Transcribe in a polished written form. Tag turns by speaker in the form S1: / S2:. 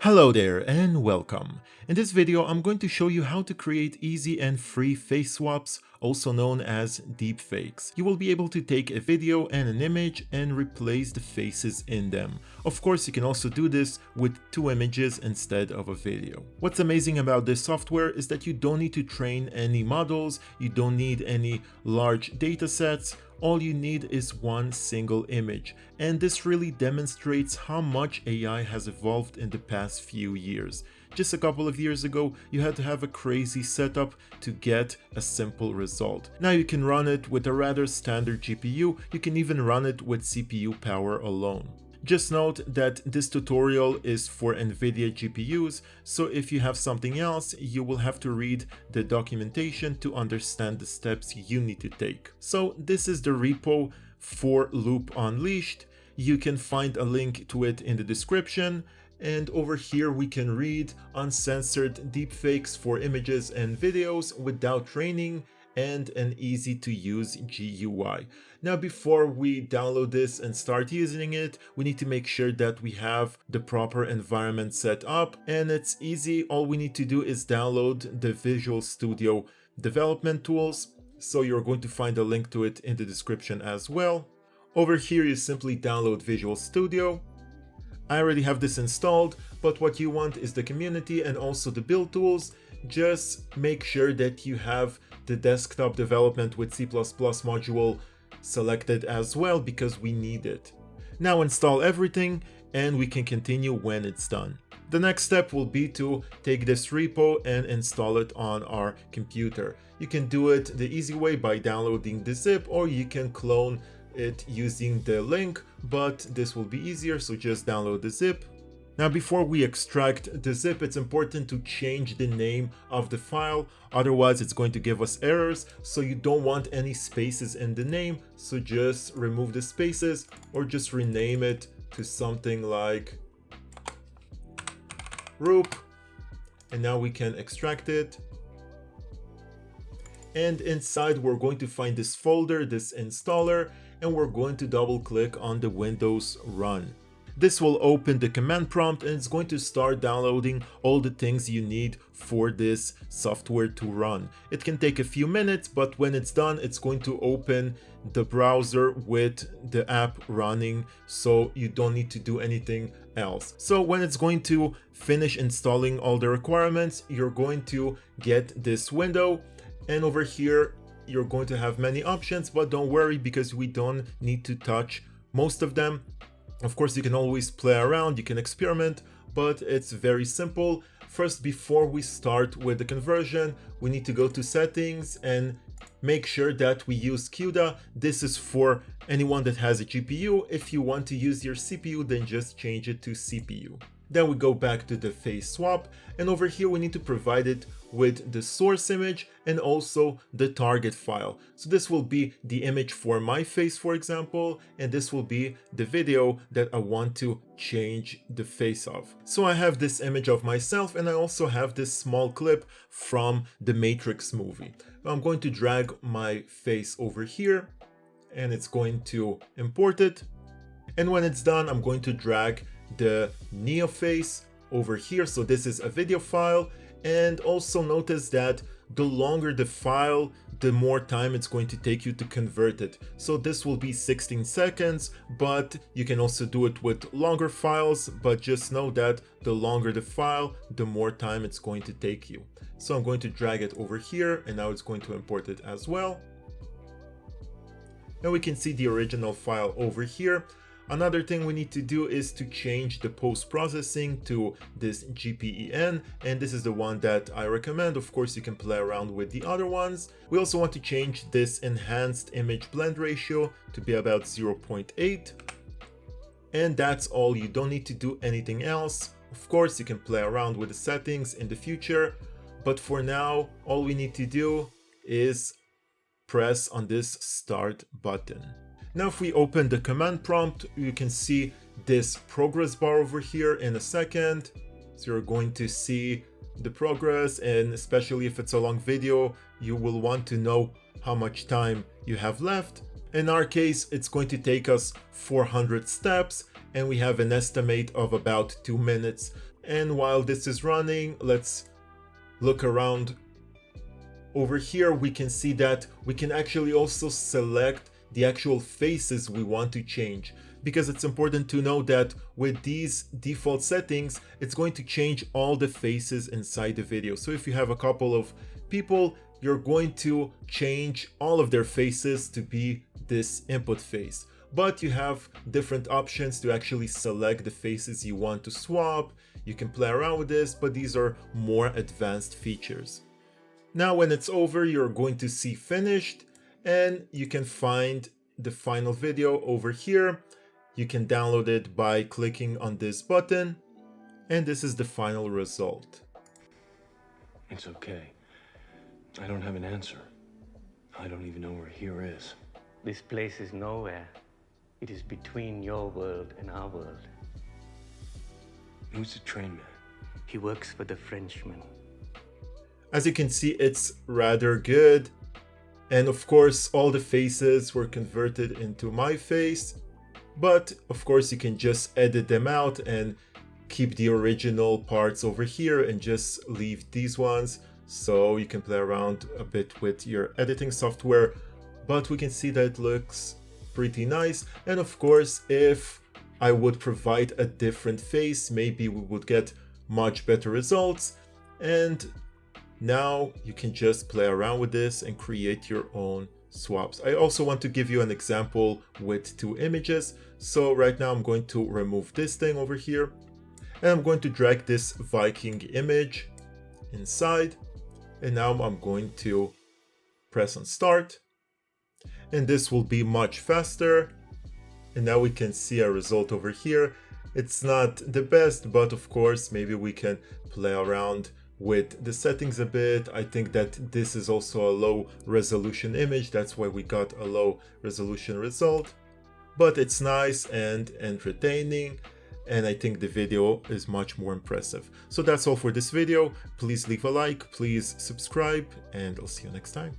S1: Hello there and welcome. In this video, I'm going to show you how to create easy and free face swaps, also known as deepfakes. You will be able to take a video and an image and replace the faces in them. Of course, you can also do this with two images instead of a video. What's amazing about this software is that you don't need to train any models, you don't need any large data sets. All you need is one single image, and this really demonstrates how much AI has evolved in the past few years. Just a couple of years ago, you had to have a crazy setup to get a simple result. Now you can run it with a rather standard GPU, you can even run it with CPU power alone. Just note that this tutorial is for NVIDIA GPUs, so if you have something else, you will have to read the documentation to understand the steps you need to take. So this is the repo for Roop Unleashed. You can find a link to it in the description. And over here we can read uncensored deepfakes for images and videos without training and an easy to use GUI. Now before we download this and start using it, we need to make sure that we have the proper environment set up, and it's easy. All we need to do is download the Visual Studio development tools, so you're going to find a link to it in the description as well. Over here you simply download Visual Studio. I already have this installed, but what you want is the community and also the build tools. Just make sure that you have the desktop development with C++ module selected as well, because we need it. Now install everything and we can continue when it's done. The next step will be to take this repo and install it on our computer. You can do it the easy way by downloading the zip, or you can clone it using the link, but this will be easier, so just download the zip. Now before we extract the zip, it's important to change the name of the file, otherwise it's going to give us errors. So you don't want any spaces in the name, so just remove the spaces or just rename it to something like Roop, and now we can extract it. And inside we're going to find this folder, this installer, and we're going to double click on the Windows Run. This will open the command prompt and it's going to start downloading all the things you need for this software to run. It can take a few minutes, but when it's done, it's going to open the browser with the app running, so you don't need to do anything else. So when it's going to finish installing all the requirements, you're going to get this window, and over here you're going to have many options, but don't worry because we don't need to touch most of them. Of course, you can always play around, you can experiment, but it's very simple. First, before we start with the conversion, we need to go to settings and make sure that we use CUDA. This is for anyone that has a GPU. If you want to use your CPU, then just change it to CPU. Then we go back to the face swap, and over here we need to provide it with the source image and also the target file. So this will be the image for my face, for example, and this will be the video that I want to change the face of. So I have this image of myself, and I also have this small clip from the Matrix movie. I'm going to drag my face over here, and it's going to import it. And when it's done, I'm going to drag the Neo face over here. So this is a video file, and also notice that the longer the file, the more time it's going to take you to convert it. So this will be 16 seconds, but you can also do it with longer files, but just know that the longer the file, the more time it's going to take you. So I'm going to drag it over here, and now it's going to import it as well. And we can see the original file over here. Another thing we need to do is to change the post-processing to this GPEN, and this is the one that I recommend. Of course, you can play around with the other ones. We also want to change this enhanced image blend ratio to be about 0.8. And that's all. You don't need to do anything else. Of course, you can play around with the settings in the future, but for now, all we need to do is press on this start button. Now if we open the command prompt, you can see this progress bar over here in a second. So you're going to see the progress, and especially if it's a long video, you will want to know how much time you have left. In our case, it's going to take us 400 steps, and we have an estimate of about 2 minutes. And while this is running, let's look around. Over here, we can see that we can actually also select the actual faces we want to change, because it's important to know that with these default settings, it's going to change all the faces inside the video. So if you have a couple of people, you're going to change all of their faces to be this input face. But you have different options to actually select the faces you want to swap. You can play around with this, but these are more advanced features. Now when it's over, you're going to see finished, and you can find the final video over here. You can download it by clicking on this button, and this is the final result.
S2: It's okay. I don't have an answer. I don't even know where here is.
S3: This place is nowhere. It is between your world and our world.
S2: Who's the train man?
S3: He works for the Frenchman.
S1: As you can see, it's rather good. And of course, all the faces were converted into my face. But of course, you can just edit them out and keep the original parts over here and just leave these ones. So you can play around a bit with your editing software. But we can see that it looks pretty nice. And of course, if I would provide a different face, maybe we would get much better results. And now you can just play around with this and create your own swaps. I also want to give you an example with two images. So right now I'm going to remove this thing over here, and I'm going to drag this Viking image inside. And now I'm going to press on start, and this will be much faster. And now we can see a result over here. It's not the best, but of course, maybe we can play around with the settings a bit. I think that this is also a low resolution image. That's why we got a low resolution result, but it's nice and entertaining. And I think the video is much more impressive. So that's all for this video. Please leave a like, please subscribe, and I'll see you next time.